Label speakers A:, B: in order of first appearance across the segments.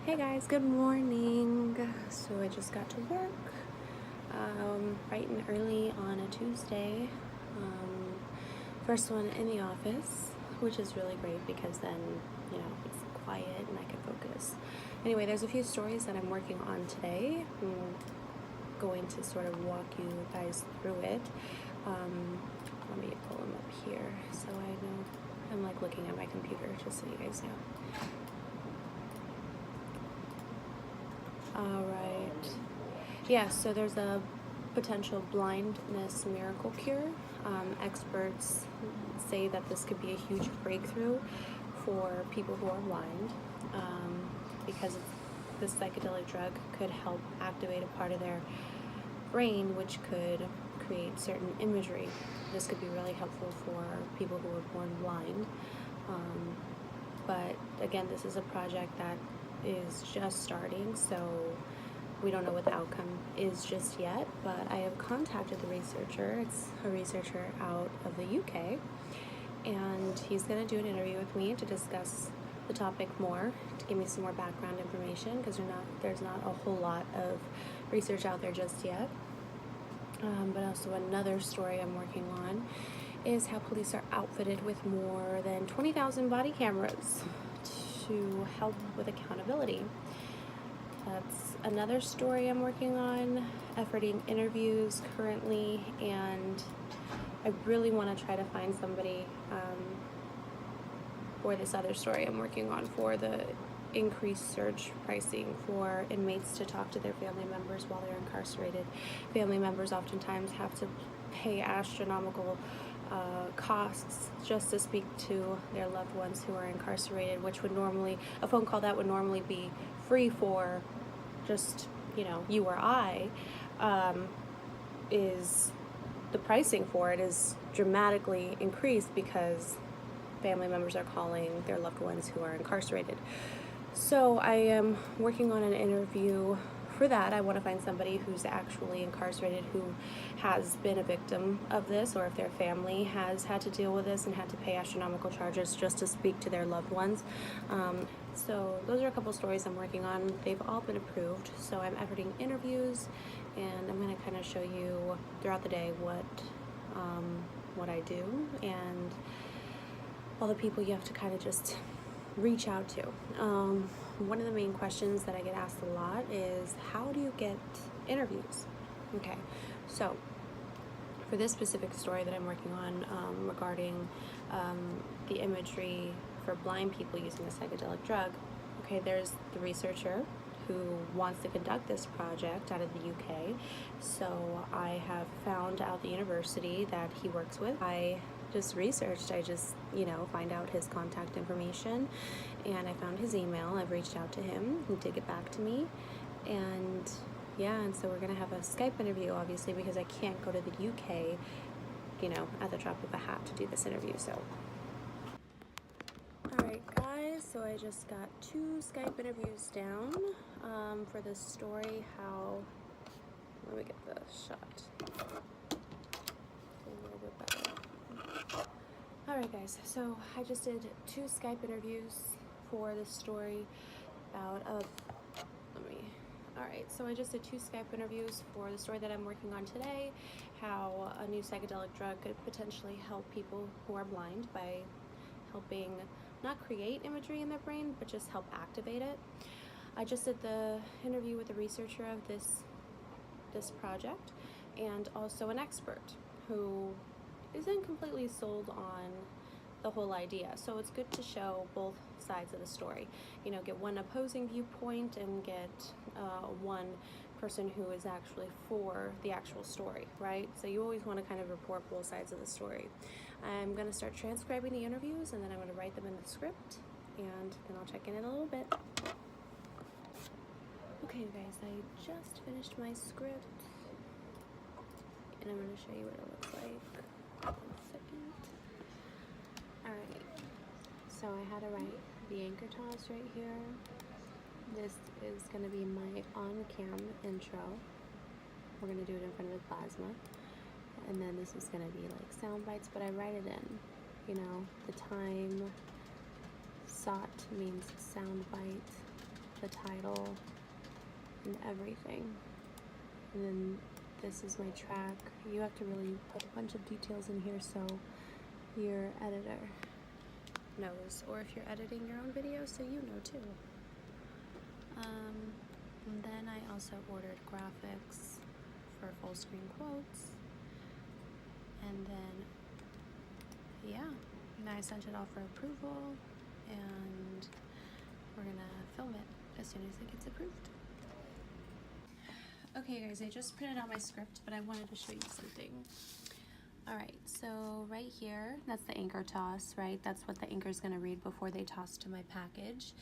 A: Hey guys, good morning. So I just got to work bright and early on a Tuesday. First one in the office, which is really great because then, it's quiet and I can focus. Anyway, there's a few stories that I'm working on today. I'm going to sort of walk you guys through it. Let me pull them up here so I know. I'm like looking at my computer just so you guys know. All right. Yeah, so there's a potential blindness miracle cure. Experts say that this could be a huge breakthrough for people who are blind because this psychedelic drug could help activate a part of their brain which could create certain imagery. This could be really helpful for people who are born blind. But again, this is a project that is just starting, so we don't know what the outcome is just yet, but I have contacted the researcher. It's a researcher out of the UK, and he's going to do an interview with me to discuss the topic more, to give me some more background information, because there's not a whole lot of research out there just yet. But also another story I'm working on is how police are outfitted with more than 20,000 body cameras to help with accountability. That's another story I'm working on, efforting interviews currently, and I really want to try to find somebody for this other story I'm working on for the increased surge pricing for inmates to talk to their family members while they're incarcerated. Family members oftentimes have to pay astronomical costs just to speak to their loved ones who are incarcerated, which would normally, a phone call that would normally be free for just, you or I, is the pricing for it is dramatically increased because family members are calling their loved ones who are incarcerated. So I am working on an interview for that. I want to find somebody who's actually incarcerated who has been a victim of this, or if their family has had to deal with this and had to pay astronomical charges just to speak to their loved ones. So those are a couple stories I'm working on. They've all been approved, so I'm efforting interviews, and I'm going to kind of show you throughout the day what I do and all the people you have to kind of just reach out to. One of the main questions that I get asked a lot is, how do you get interviews? Okay, so for this specific story that I'm working on regarding the imagery for blind people using a psychedelic drug, okay, there's the researcher who wants to conduct this project out of the UK. So I have found out the university that he works with. I just researched, find out his contact information, and I found his email. I've reached out to him. He did get back to me, and so we're gonna have a Skype interview, obviously, because I can't go to the UK, at the drop of a hat to do this interview. So alright guys, so I just got 2 Skype interviews down for this story. Let me get the shot a little bit better. Alright guys, so I just did 2 Skype interviews for this story about Alright, so I just did 2 Skype interviews for the story that I'm working on today, how a new psychedelic drug could potentially help people who are blind by helping not create imagery in their brain, but just help activate it. I just did the interview with the researcher of this project, and also an expert who isn't completely sold on the whole idea. So it's good to show both sides of the story. Get one opposing viewpoint and get one person who is actually for the actual story, right? So you always want to kind of report both sides of the story. I'm going to start transcribing the interviews, and then I'm going to write them in the script, and then I'll check in a little bit. Okay guys, I just finished my script, and I'm going to show you what it looks like. 1 second. Alright, so I had to write the anchor toss right here. This is going to be my on-cam intro. We're going to do it in front of the plasma. And then this is going to be like sound bites, but I write it in, the time. Sot means sound bite. the title and everything. And then this is my track. You have to really put a bunch of details in here so your editor knows, or if you're editing your own video, so you know too. And then I also ordered graphics for full screen quotes, and then yeah, now I sent it off for approval, and we're gonna film it as soon as it gets approved. Okay guys, I just printed out my script, but I wanted to show you something. Alright, so right here, that's the anchor toss, right? That's what the anchor is going to read before they toss to my package.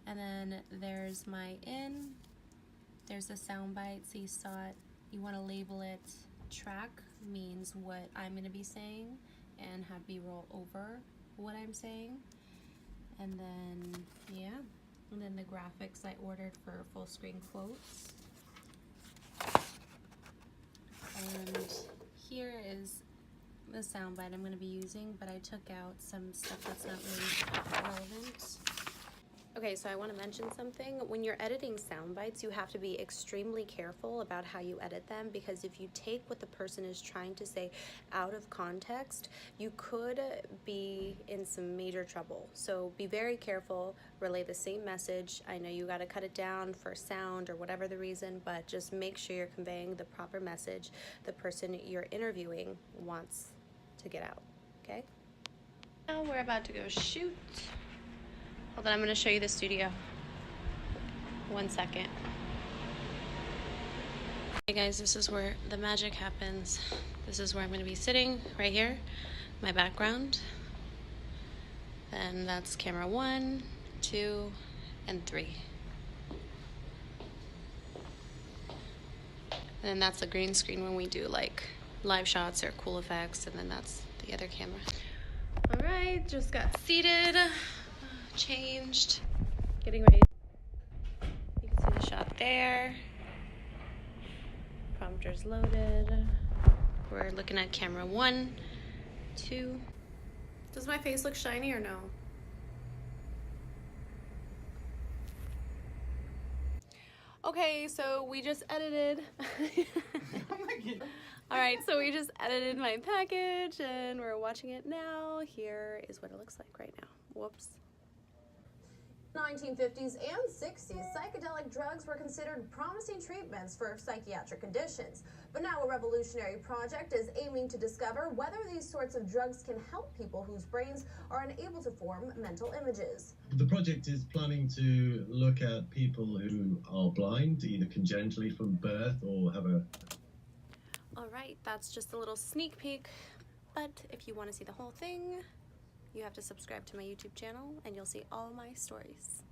A: And then there's my in, there's the sound bite, so you saw it, you want to label it track, means what I'm going to be saying, and have B-roll over what I'm saying. And then, yeah, and then the graphics I ordered for full screen quotes. And here is the soundbite I'm going to be using, but I took out some stuff that's not really relevant. Okay, so I want to mention something. When you're editing sound bites, you have to be extremely careful about how you edit them, because if you take what the person is trying to say out of context, you could be in some major trouble. So be very careful, relay the same message. I know you got to cut it down for sound or whatever the reason, but just make sure you're conveying the proper message the person you're interviewing wants to get out, okay? Now we're about to go shoot. Hold on, I'm going to show you the studio. 1 second. Hey guys, this is where the magic happens. This is where I'm going to be sitting, right here, my background. And that's camera 1, 2, and 3. And then that's the green screen when we do like live shots or cool effects, and then that's the other camera. All right, just got seated. Changed, getting ready. You can see the shot there. Prompter's loaded. We're looking at camera 1, 2. Does my face look shiny or no? Okay, so we just edited. All right, so we just edited my package and we're watching it now. Here is what it looks like right now. Whoops.
B: 1950s and 60s, psychedelic drugs were considered promising treatments for psychiatric conditions. But now a revolutionary project is aiming to discover whether these sorts of drugs can help people whose brains are unable to form mental images.
C: The project is planning to look at people who are blind, either congenitally from birth or have a...
A: All right, that's just a little sneak peek. But if you want to see the whole thing, you have to subscribe to my YouTube channel and you'll see all my stories.